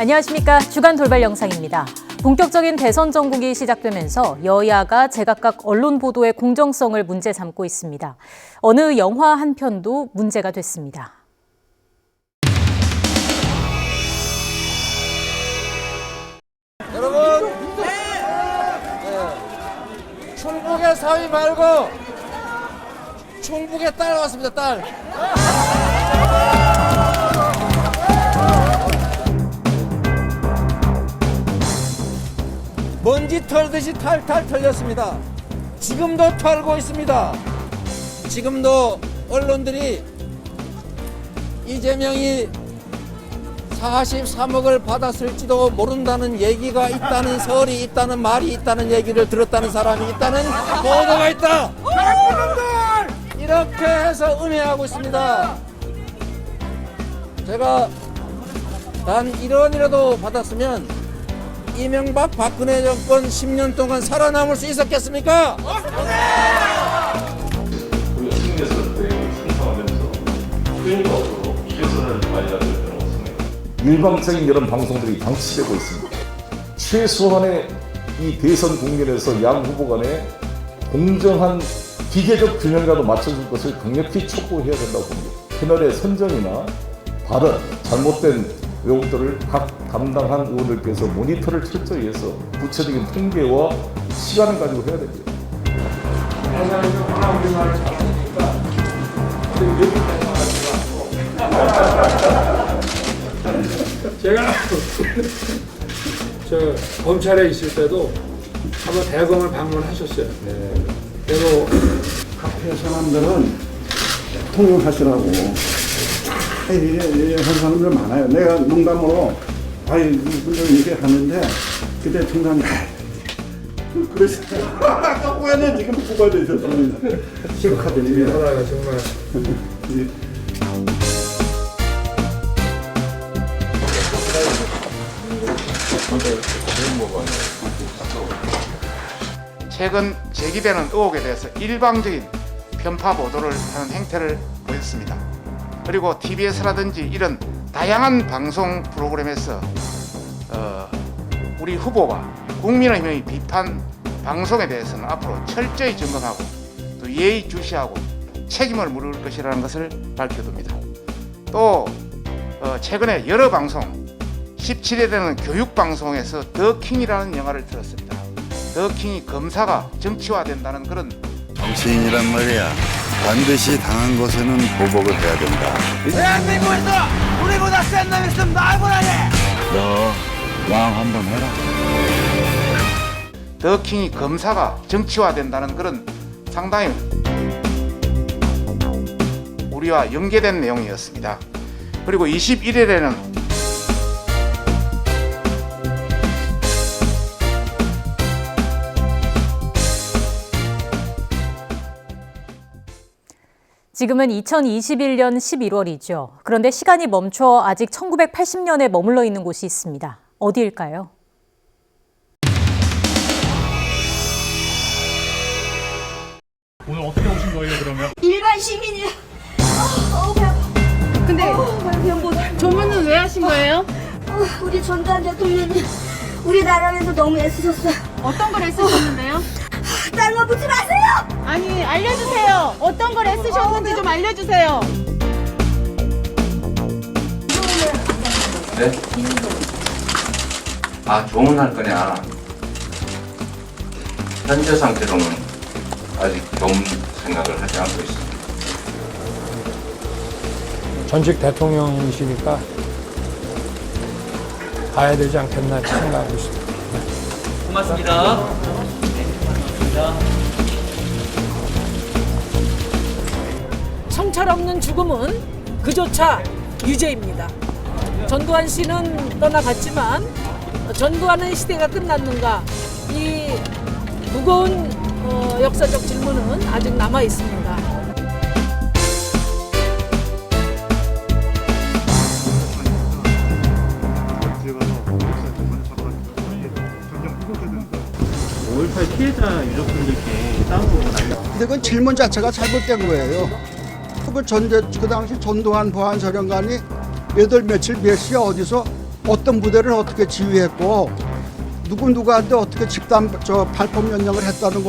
안녕하십니까. 주간 돌발 영상입니다. 본격적인 대선 전국이 시작되면서 여야가 제각각 언론 보도의 공정성을 문제 삼고 있습니다. 어느 영화 한 편도 문제가 됐습니다. 여러분, 충북의 사위 말고 충북의 딸 왔습니다. 딸. 먼지 털듯이 탈탈 털렸습니다. 지금도 털고 있습니다. 지금도 언론들이 이재명이 43억을 받았을지도 모른다는 얘기가 있다는 설이 있다는 말이 있다는 얘기를 들었다는 사람이 있다는 보도가 있다. 이렇게 해서 음해하고 있습니다. 제가 단 1원이라도 받았으면 이명박 박근혜 정권 10년 동안 살아남을 수 있었겠습니까? 우리 승리에서 대응을 생성하면서 표현이 없도록 최선을 다해야 될 때는 없습니다. 일방적인 이런 방송들이 방치되고 있습니다. 최소한의 이 대선 국면에서 양 후보 간에 공정한 기계적 균형이라도 맞춰줄 것을 강력히 촉구해야 된다고 봅니다. 패널의 선정이나 발언, 잘못된 왜곡들을 각 담당한 의원들께서 모니터를 철저히 해서 구체적인 통계와 시간을 가지고 해야 됩니다. 제가 저 검찰에 있을 때도 한번 대검을 방문하셨어요. 그리고 카페 사람들은 통역하시라고 한 사람들 많아요. 내가 농담으로 아이 분들 이렇게 하는데 그때 중간에 그러시더라고요. 아까 후에는 지금 후보가 되셨습니다. 축하드립니다. 하다가 정말 최근 제기되는 의혹에 대해서 일방적인 편파 보도를 하는 행태를 보였습니다. 그리고 TBS라든지 이런 다양한 방송 프로그램에서 우리 후보와 국민의힘의 비판 방송에 대해서는 앞으로 철저히 점검하고 또 예의주시하고 책임을 물을 것이라는 것을 밝혀둡니다. 또 최근에 여러 방송 17회 되는 교육방송에서 더킹이라는 영화를 들었습니다. 더킹이 검사가 정치화된다는 그런 정치인이란 말이야. 반드시 당한 것에는 보복을 해야 된다. 대한민국에서 우리보다 센 놈 있으면 날 보라니. 너 왕 한번 해라. 더킹이 검사가 정치화된다는 그런 상당히 우리와 연계된 내용이었습니다. 그리고 21일에는 지금은 2021년 11월이죠. 그런데 시간이 멈춰 아직 1980년에 머물러 있는 곳이 있습니다. 어디일까요? 오늘 어떻게 오신 거예요, 그러면? 일반 시민이야. 배 아파. 근데 뭐, 조문은 왜 하신 거예요? 우리 전두환 대통령이 우리나라에서 너무 애쓰셨어요. 어떤 걸 애쓰셨는데요? 딸만 붙지 마세요. 아니, 알려주세요. 어떤 걸 애쓰셨는지 좀 알려주세요. 네? 조문할 거냐? 현재 상태로는 아직 조문 생각을 하지 않고 있습니다. 전직 대통령이시니까 가야 되지 않겠나 생각하고 있습니다. 고맙습니다. 성찰 없는 죽음은 그조차 유죄입니다. 전두환 씨는 떠나갔지만 전두환의 시대가 끝났는가, 이 무거운 역사적 질문은 아직 남아 있습니다. 피해자 유족분들께 다음 부분 근데 그건 질문 자체가 잘못된 거예요. 그 당시 전두환 보안사령관이 몇 월 며칠 몇 시에 어디서 어떤 부대를 어떻게 지휘했고 누구한테 어떻게 집단 발포 명령을 했다는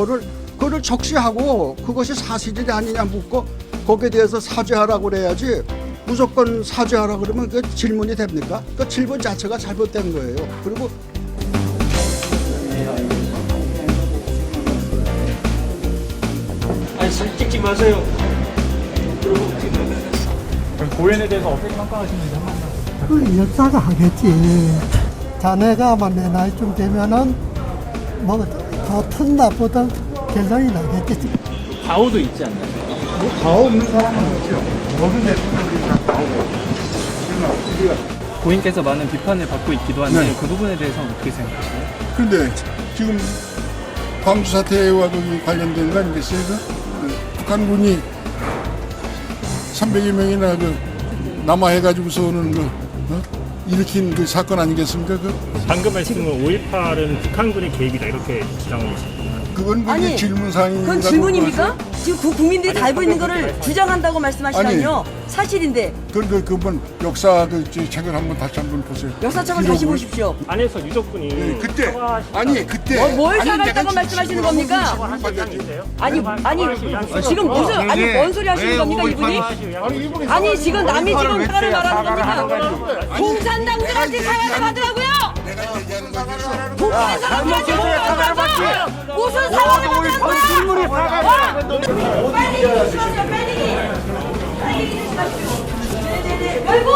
그거를 적시하고 그것이 사실이 아니냐 묻고 거기에 대해서 사죄하라고 그래야지 무조건 사죄하라 그러면 그 질문이 됩니까? 그 질문 자체가 잘못된 거예요. 그리고 아니 찍지 마세요. 고현에 대해서 어떻게 평가하시는지 한 말씀. 그 역사가 하겠지. 자네가 내 나이쯤 되면은 뭐 좋든 나쁘든 결론이 나겠지. 과오도 있지 않나요? 뭐 과오 없는 사람은 없죠. 모든 대통령들이 다 과오고. 고인께서 많은 비판을 받고 있기도 한데 그 부분에 대해서는 어떻게 생각하세요? 그런데 지금 광주 사태와 관련된 거 아니겠어요? 북한군이 300여 명이나 남하해가지고서는 일으킨 그 사건 아니겠습니까? 방금 말씀은 5.18은 북한군의 계획이다 이렇게 주장하고 있습니다. 그건 아니, 질문상이. 그건 질문입니까? 지금 국민들이 다 알고 있는 거를 주장한다고 말씀하시다니요. 사실인데. 그건 역사 책을 다시 한번 보세요. 역사책을 다시 보십시오. 안에서 유족분이 그때 뭘 사과했다고 말씀하시는 겁니까? 아니 지금 무슨 뭔 소리 하시는 겁니까 이분이? 아니 지금 남이 지금 사과를 말하는 겁니까? 공산당들한테 사과를 받으라고요? 북한 사람들한테 사과를 받으라고요? 무슨 사과를 받으라는 거야? 빨리 기대시마세요 빨리 기대시마시오. 네네네 열공!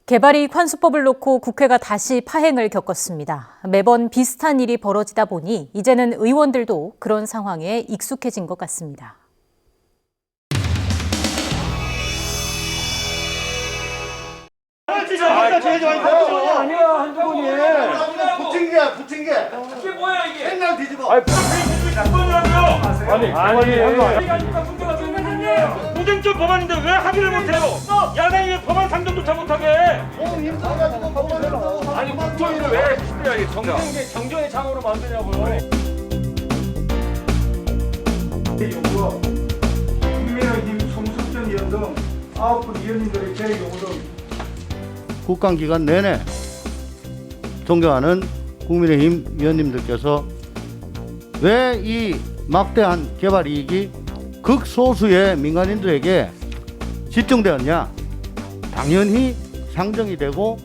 개발이익 환수법을 놓고 국회가 다시 파행을 겪었습니다. 매번 비슷한 일이 벌어지다 보니 이제는 의원들도 그런 상황에 익숙해진 것 같습니다. 아니야 한두분이 붙은 게 이게 뭐야 이게 맨날 뒤집어 무쟁점 법안인데 왜 합의를 못해요? 야당이 왜 법안 상정조차 못하게 해? 아니 국토위를 왜 정전의 장으로 만드냐고요? 국민의힘 송석전 의원 등 9분 의원님들의 제 요구등 국감기간 내내 존경하는 국민의힘 위원님들께서 왜 이 막대한 개발 이익이 극소수의 민간인들에게 집중되었냐? 당연히 상정이 되고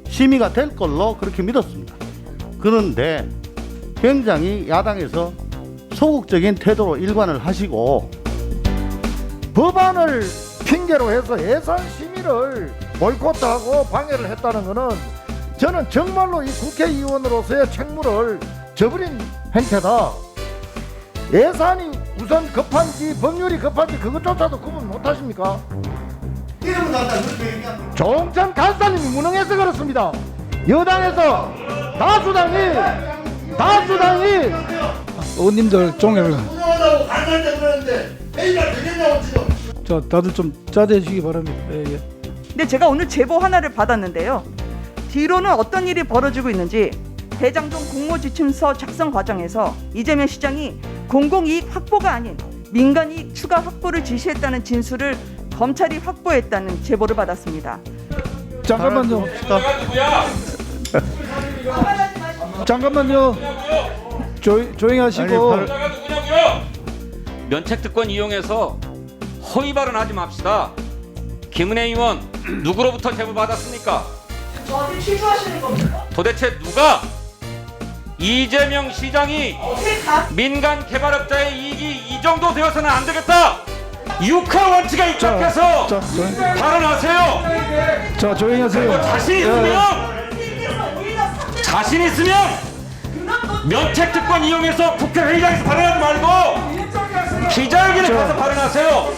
심의가 될 걸로 그렇게 믿었습니다. 그런데 굉장히 야당에서 소극적인 태도로 일관을 하시고 법안을 핑계로 해서 예산 심의를 보이콧하고 방해를 했다는 것은 저는 정말로 이 국회의원으로서의 책무를 저버린 행태다. 예산이 우선 급한지 법률이 급한지 그것조차도 구분 못하십니까? 조홍천 간사님이 무능해서 그렇습니다. 여당에서 다수당이 의원님들 종회를 저 다들 좀 자제해 주시기 바랍니다. 예. 근데 제가 오늘 제보 하나를 받았는데요. 뒤로는 어떤 일이 벌어지고 있는지 대장동 공모지침서 작성 과정에서 이재명 시장이 공공이익 확보가 아닌 민간이익 추가 확보를 지시했다는 진술을 검찰이 확보했다는 제보를 받았습니다. 잠깐만요. 잠깐만요. 조용히 하시고. 면책특권 이용해서 허위 발언하지 맙시다. 김은혜 의원 누구로부터 제보 받았습니까? 저한테 취조하시는 겁니까? 도대체 누가 이재명 시장이 민간 개발업자의 이익이 이 정도 되어서는 안 되겠다. 육하 원칙에 입각해서 발언하세요. 자, 조용히 하세요. 자신 있으면 면책특권 이용해서 국회 회의장에서 발언하지 말고 기자회견에 가서 발언하세요.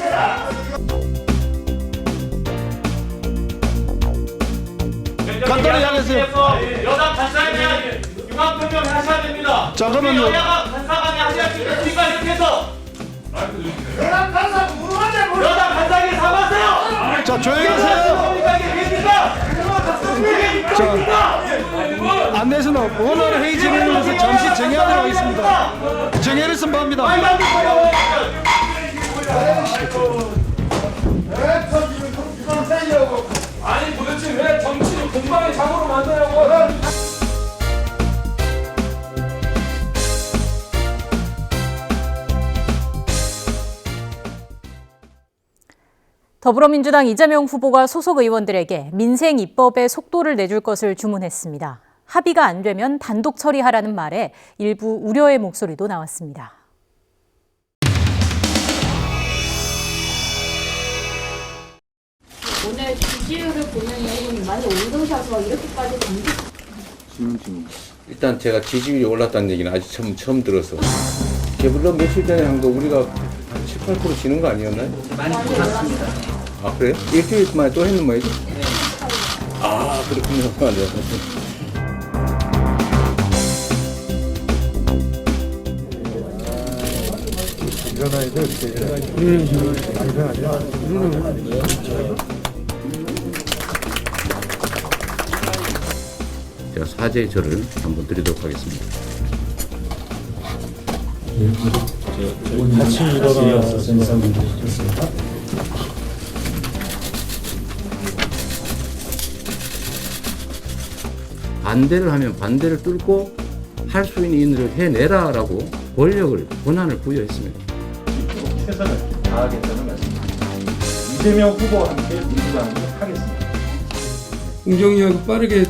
간단히 하겠어요. 여당 간사에 대한 융합 변경 하셔야 됩니다. 잠깐만요. 여야가 간사간에 하셔야 되겠습니까? 이렇게 해서 여당 간사 무능하냐고. 여당 간사에게 사과하세요. 자, 조용히 하세요. 이게 됩니까? 안내서는 오늘 회의 진행을 위해서 잠시 정회하도록 하겠습니다. 정회를 선포합니다. 아니 도대체 왜 정치를 공방의 장으로 만드냐고. 더불어민주당 이재명 후보가 소속 의원들에게 민생 입법에 속도를 내줄 것을 주문했습니다. 합의가 안 되면 단독 처리하라는 말에 일부 우려의 목소리도 나왔습니다. 오늘 지지율을 보면은 많이 오르셔서 이렇게까지 일단 제가 지지율이 올랐다는 얘기는 아직 처음 들어서. 물론 며칠 전에 한 거 우리가 한 7, 8% 지는 거 아니었나요? 많이 올랐습니다. 아 그래요? 일주일 만에 또 했는 모양이죠? 아 그렇군요. 일어나야 돼. 제가 사죄의 절을 한번 드리도록 하겠습니다. 같이 일어나서 생각하셨습니까? 반대를 하면 반대를 뚫고 할 수 있는 일을 해내라라고 권한을 부여했습니다. 최선을 다하겠다는 말씀입니다. 이재명 후보와 함께 민주당이 하겠습니다. 공정위하고 빠르게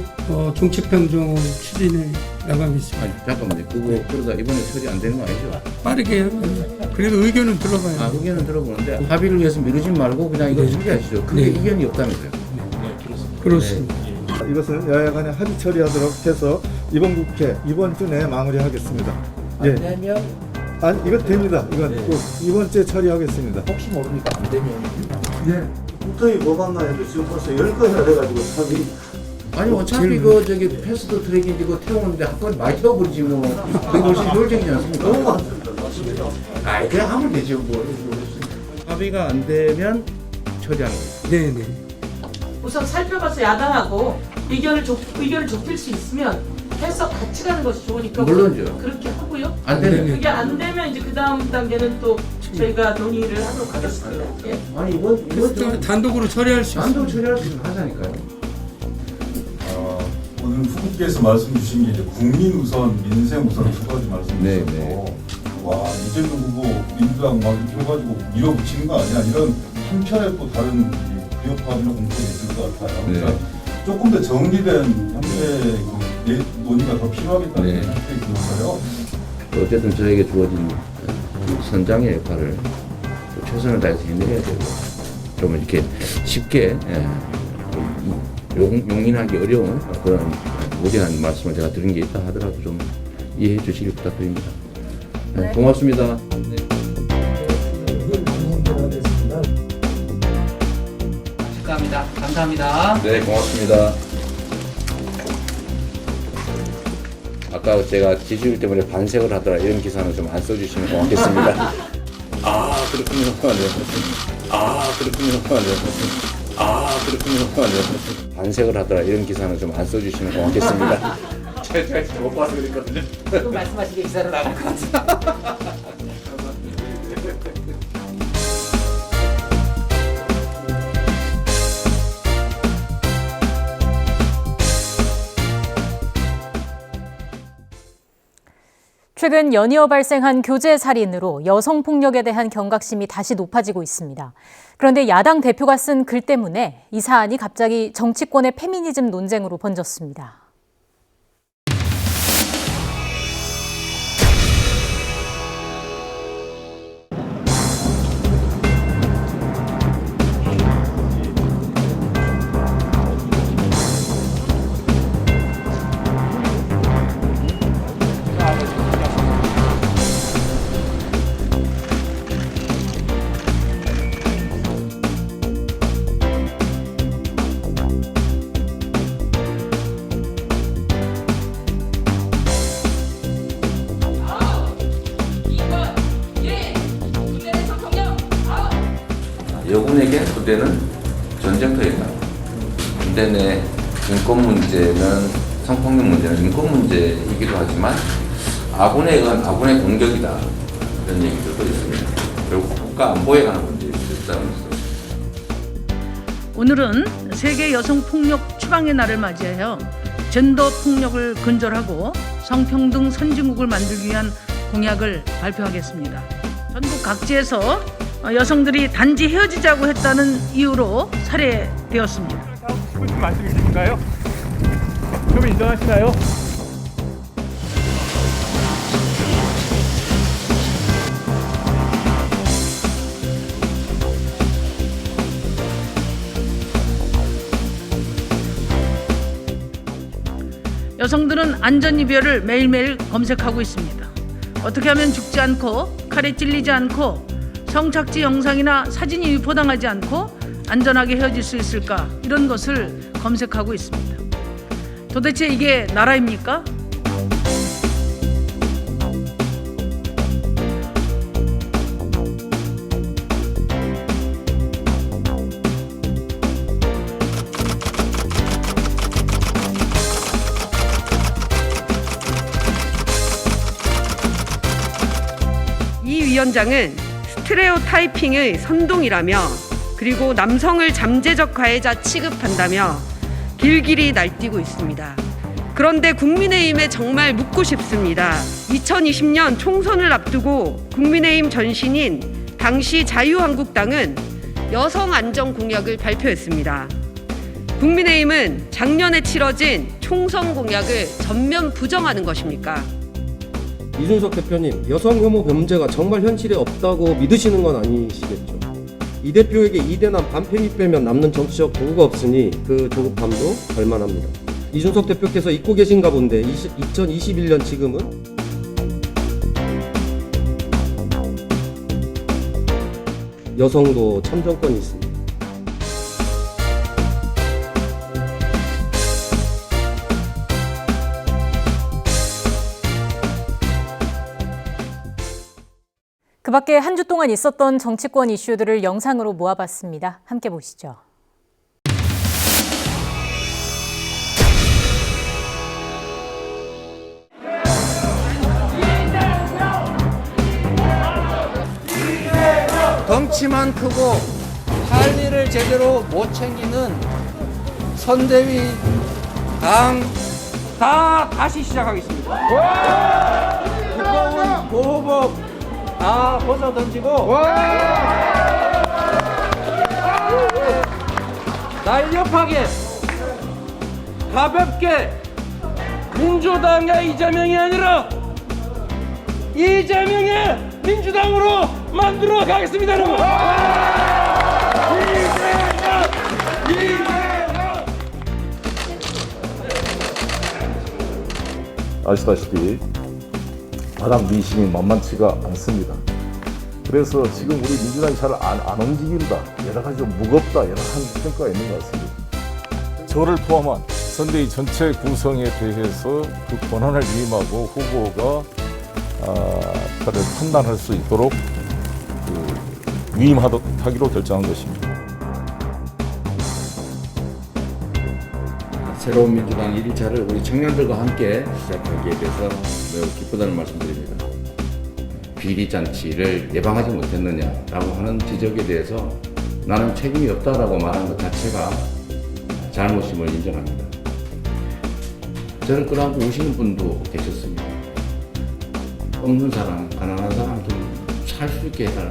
정책 변경을 추진해 나가겠습니다. 아니 잠깐만요. 그러다 이번에 처리 안 되는 거 아니죠? 빠르게 하면 그래도 의견은 들어봐야 돼요. 의견은 들어보는데 합의를 위해서 미루지 말고 그냥 이거 처리하시죠. 그게 이견이 없다면서요. 그렇습니다. 이것은 여야 간에 합의 처리하도록 해서 이번 국회 이번 주 내에 마무리하겠습니다. 안 되면 아니 이거 됩니다. 이건 꼭 이번 주에 처리하겠습니다. 혹시 모르니까 안 되면 국토위 법안만해도 지금 벌써 10건 해야 돼가지고 합의. 아니 어차피 그 저기 패스트 트랙인지 그 태우는데 한 건 많이 태워버리지 뭐. 그게 훨씬 효율적이지 않습니까? 아 그냥 하면 되죠 뭐. 합의가 안 되면 처리하는 거예요. 네네. 우선 살펴봐서 야당하고 의견을 좁힐 수 있으면 해서 같이 가는 것이 좋으니까 물론이죠. 그렇게 하고요. 안 되면 그게 안 되면 이제 그 다음 단계는 또 저희가 논의를 하도록 하겠습니다. 예. 아니 이번 단독으로 처리할 수 있습니다. 단독 처리할 수 있으면 하자니까요. 오늘 후보께서 말씀 주신 게 이제 국민 우선, 민생 우선 두 가지 말씀 주셨고, 와 이재명 후보 민주당 막 이렇게 해가지고 밀어붙이는 거 아니야? 이런 한편에 또 다른 비협화합이나 공통이 있을 것 같아요. 그러니까 조금 더 정리된 형태의 그 논의가 더 필요하겠다는 생각이 들어서요. 어쨌든 저에게 주어진 선장의 역할을 최선을 다해서 해내야 되고 좀 이렇게 쉽게 용인하기 어려운 그런 무리한 말씀을 제가 드린 게 있다 하더라도 좀 이해해 주시길 부탁드립니다. 네, 고맙습니다. 축하합니다. 감사합니다. 네, 고맙습니다. 아까 제가 지지율 때문에 반색을 하더라 이런 기사는 좀 안 써주시면 고맙겠습니다. 아 그렇군요. 아 그렇군요. 그렇군요. 반색을 하더라 이런 기사는 좀 안 써주시면 고맙겠습니다. 제가 못 봐서 그랬거든요. 또 말씀하시게 기사로 나갈 것 같아요. 최근 연이어 발생한 교제 살인으로 여성폭력에 대한 경각심이 다시 높아지고 있습니다. 그런데 야당 대표가 쓴 글 때문에 이 사안이 갑자기 정치권의 페미니즘 논쟁으로 번졌습니다. 여군에게 부대는 전쟁터입니다. 군대 내 인권 문제는 성폭력 문제는 인권 문제이기도 하지만 아군에 의한 아군의 공격이다 이런 얘기들도 있습니다. 결국 국가 안보에 관한 문제일 수 있다는 것을. 오늘은 세계 여성 폭력 추방의 날을 맞이하여 젠더 폭력을 근절하고 성평등 선진국을 만들기 위한 공약을 발표하겠습니다. 전국 각지에서 여성들이 단지 헤어지자고 했다는 이유로 살해되었습니다. 무슨 말씀 있으신가요? 그럼 인정하시나요? 여성들은 안전이별을 매일매일 검색하고 있습니다. 어떻게 하면 죽지 않고 칼에 찔리지 않고 성착취 영상이나 사진이 유포당하지 않고 안전하게 헤어질 수 있을까 이런 것을 검색하고 있습니다. 도대체 이게 나라입니까? 이 위원장은 스테레오타이핑의 선동이라며 그리고 남성을 잠재적 가해자 취급한다며 길길이 날뛰고 있습니다. 그런데 국민의힘에 정말 묻고 싶습니다. 2020년 총선을 앞두고 국민의힘 전신인 당시 자유한국당은 여성 안전 공약을 발표했습니다. 국민의힘은 작년에 치러진 총선 공약을 전면 부정하는 것입니까? 이준석 대표님, 여성 혐오 범죄가 정말 현실에 없다고 믿으시는 건 아니시겠죠? 이 대표에게 이대남 반패미 빼면 남는 정치적 도구가 없으니 그 조급함도 볼만합니다. 이준석 대표께서 잊고 계신가 본데 2021년 지금은 여성도 참정권이 있습니다. 그 밖에 한 주 동안 있었던 정치권 이슈들을 영상으로 모아봤습니다. 함께 보시죠. 덩치만 크고 할 일을 제대로 못 챙기는 선대위 당 다시 시작하겠습니다. 두꺼운 보호복 다 벗어 던지고 날렵하게 가볍게 민주당의 이재명이 아니라 이재명의 민주당으로 만들어 가겠습니다, 여러분. 아시다시피 바닥 민심이 만만치가 않습니다. 그래서 지금 우리 민주당이 잘 안 움직인다, 여러 가지 좀 무겁다, 여러 가지 평가가 있는 것 같습니다. 저를 포함한 선대위 전체 구성에 대해서 그 권한을 위임하고 후보가 그를 판단할 수 있도록 위임하기로 결정한 것입니다. 새로운 민주당 1일차를 우리 청년들과 함께 시작하기에 대해서 매우 기쁘다는 말씀드립니다. 비리잔치를 예방하지 못했느냐라고 하는 지적에 대해서 나는 책임이 없다라고 말하는 것 자체가 잘못임을 인정합니다. 저를 끌어안고 우시는 분도 계셨습니다. 없는 사람, 가난한 사람 좀 살 수 있게 해달라.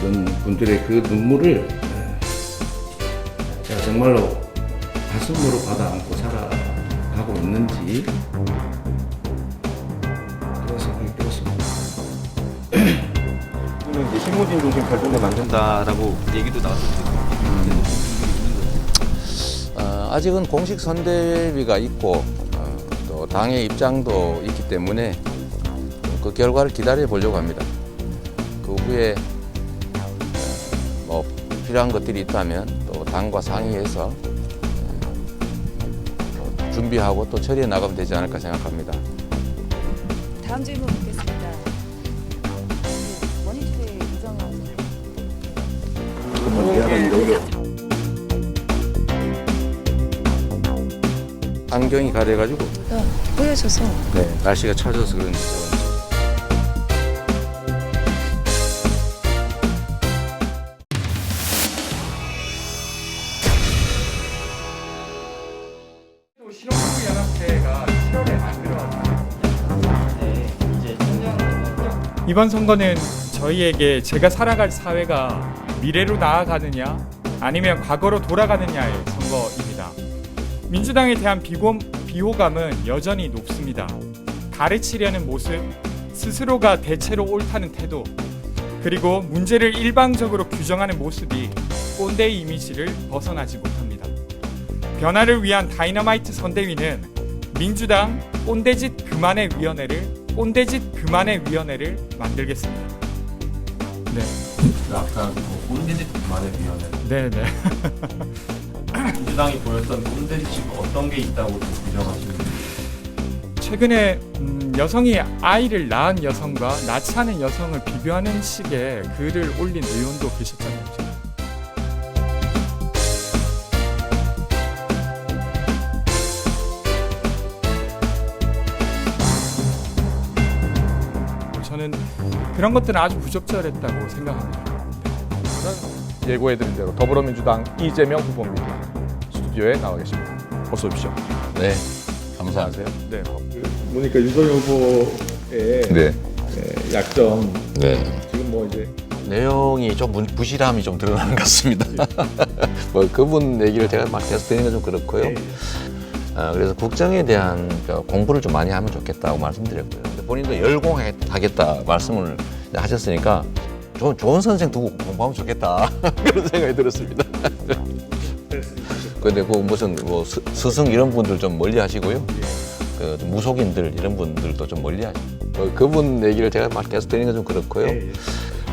그런 분들의 그 눈물을 제가 정말로 가슴으로 받아 안고 살아가고 있는지 그런 생각이 들었습니다. 이제 신문진 중심 발전을 만든다라고 얘기도 나왔었는데 아직은 공식 선대위가 있고 또 당의 입장도 있기 때문에 그 결과를 기다려 보려고 합니다. 그 후에 뭐 필요한 것들이 있다면 또 당과 상의해서 준비하고 또 처리해 나가면 되지 않을까 생각합니다. 다음 질문 묻겠습니다. 안경이 가려가지고 보여줘서. 네, 날씨가 차져서 그런지. 이번 선거는 저희에게 제가 살아갈 사회가 미래로 나아가느냐 아니면 과거로 돌아가느냐의 선거입니다. 민주당에 대한 비호감은 여전히 높습니다. 가르치려는 모습, 스스로가 대체로 옳다는 태도, 그리고 문제를 일방적으로 규정하는 모습이 꼰대 이미지를 벗어나지 못합니다. 변화를 위한 다이너마이트 선대위는 민주당 꼰대짓 그만의 위원회를 만들겠습니다. 네. 아까 꼰대짓 그만의 위원회. 네네. 민주당이 보였던 꼰대짓이 어떤 게 있다고 규정하시는지. 최근에 여성이 아이를 낳은 여성과 낳지 않은 여성을 비교하는 식의 글을 올린 의원도 계셨잖아요. 저는 그런 것들은 아주 부적절했다고 생각합니다. 예고해드린 대로 더불어민주당 이재명 후보입니다. 스튜디오에 나와 계십니다. 어서 오십시오. 네, 감사하세요. 네, 보니까 윤석열 후보의 약점. 네. 지금 뭐 이제 내용이 좀 부실함이 좀 드러나는 것 같습니다. 뭐 그분 얘기를 제가 막 계속 드리는 건 좀 그렇고요. 그래서 국정에 대한 공부를 좀 많이 하면 좋겠다고 말씀드렸고요. 본인도 열공하겠다 말씀을 하셨으니까 좋은 선생 두고 공부하면 좋겠다 그런 생각이 들었습니다. 근데 그 무슨 뭐 스승 이런 분들 좀 멀리 하시고요. 그 무속인들 이런 분들도 좀 멀리 하시고 그분 얘기를 제가 막 계속 드리는 건 좀 그렇고요.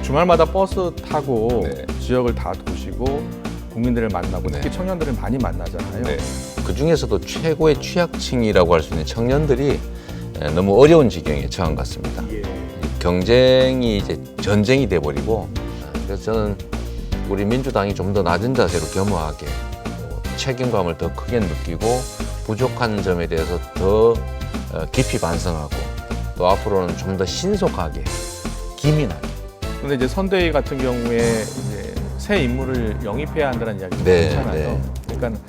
주말마다 버스 타고 지역을 다 도시고 국민들을 만나고 특히 청년들을 많이 만나잖아요. 그 중에서도 최고의 취약층이라고 할 수 있는 청년들이 너무 어려운 지경에 처한 것 같습니다. 경쟁이 이제 전쟁이 돼버리고, 그래서 저는 우리 민주당이 좀 더 낮은 자세로 겸허하게 책임감을 더 크게 느끼고 부족한 점에 대해서 더 깊이 반성하고 또 앞으로는 좀 더 신속하게 기민하게. 근데 이제 선대위 같은 경우에 이제 새 인물을 영입해야 한다는 이야기가 많잖아요. 그러니까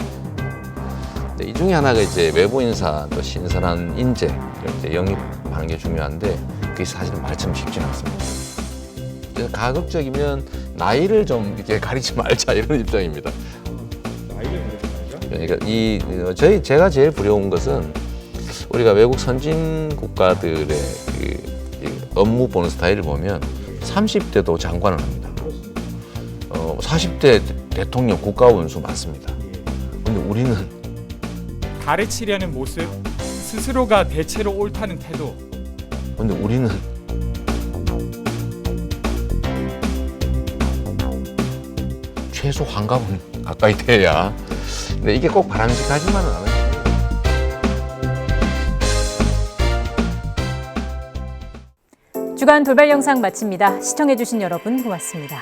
이 중에 하나가 이제 외부 인사 또 신선한 인재를 이제 영입하는 게 중요한데 그게 사실은 말처럼 쉽지는 않습니다. 그래서 가급적이면 나이를 좀 이렇게 가리지 말자 이런 입장입니다. 나이를 가리지 말자? 그러니까 제가 제일 두려운 것은 우리가 외국 선진 국가들의 그 업무 보는 스타일을 보면 30대도 장관을 합니다. 40대 대통령 국가원수 많습니다. 근데 우리는 가르치려는 모습, 스스로가 대체로 옳다는 태도. 근데 우리는 최소 환갑은 가까이 돼야. 근데 이게 꼭 바람직하지만은 않아요. 주간 돌발 영상 마칩니다. 시청해주신 여러분 고맙습니다.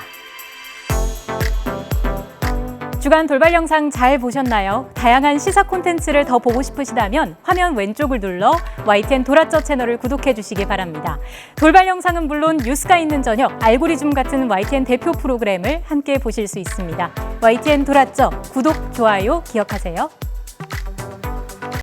주간 돌발 영상 잘 보셨나요? 다양한 시사 콘텐츠를 더 보고 싶으시다면 화면 왼쪽을 눌러 YTN 도라쩌 채널을 구독해 주시기 바랍니다. 돌발 영상은 물론 뉴스가 있는 저녁, 알고리즘 같은 YTN 대표 프로그램을 함께 보실 수 있습니다. YTN 도라쩌 구독, 좋아요 기억하세요.